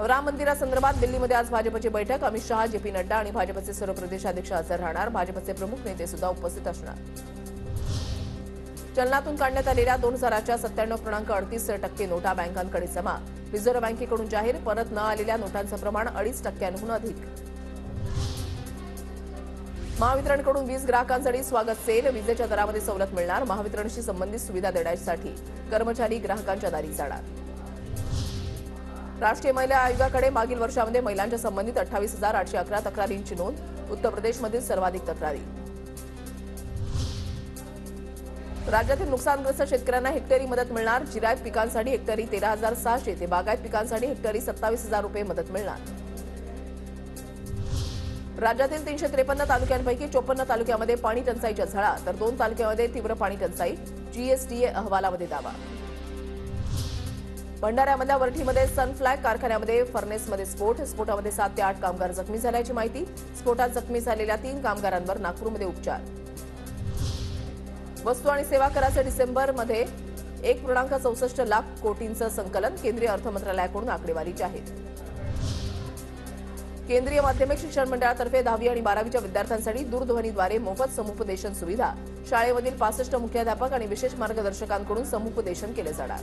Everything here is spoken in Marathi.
राम मंदिरासंदर्भात दिल्लीमध्ये आज भाजपची बैठक। अमित शहा, जेपी नड्डा आणि भाजपचे सर्व प्रदेशाध्यक्ष हजर राहणार। भाजपचे प्रमुख नेते सुद्धा उपस्थित असणार। चलनातून काढण्यात आलेल्या 2000च्या 97.38% नोटा बँकांकडे जमा। रिझर्व्ह बँकेकडून जाहीर, परत न आलेल्या नोटांचं प्रमाण 2.5%हून अधिक। महावितरणकडून वीज ग्राहकांसाठी स्वागत सेल। विजेच्या दरामध्ये सवलत मिळणार। महावितरणशी संबंधित सुविधा देण्यासाठी कर्मचारी ग्राहकांच्या दारी जाणार। राष्ट्रीय महिला आयोगाकडे मागील वर्षामध्ये महिलांच्या संबंधित 28,811 तक्रारींची नोंद। उत्तर प्रदेशमधील सर्वाधिक तक्रारी। राज्यातील नुकसानग्रस्त शेतकऱ्यांना हेक्टरी मदत मिळणार। जिरायत पिकांसाठी हेक्टरी 13,600 ते बागायत पिकांसाठी हेक्टरी 27,000 रुपये मदत मिळणार। राज्यातील 353 तालुक्यांपैकी 54 तालुक्यामध्ये पाणी टंचाईच्या झळा, तर 2 तालुक्यामध्ये तीव्र पाणी टंचाई। जीएसटीए अहवालामध्ये दावा। भंडाऱ्यामधल्या वरठीमध्ये सनफ्लॅग कारखान्यामध्ये फर्नेसमध्ये स्फोटामध्ये 7 ते 8 कामगार जखमी झाल्याची माहिती। स्फोटात जखमी झालेल्या 3 कामगारांवर नागपूरमध्ये उपचार। वस्तू आणि सेवा कराचे डिसेंबरमध्ये 1.64 लाख कोटींचं संकलन। केंद्रीय अर्थ मंत्रालयाकडून आकडेवारी जाहीर। केंद्रीय माध्यमिक शिक्षण मंडळातर्फे 10वी आणि 12वीच्या विद्यार्थ्यांसाठी दूरध्वनीद्वारे मोफत समुपदेशन सुविधा। शाळेमधील 65 मुख्याध्यापक आणि विशेष मार्गदर्शकांकडून समुपदेशन केले जाणार।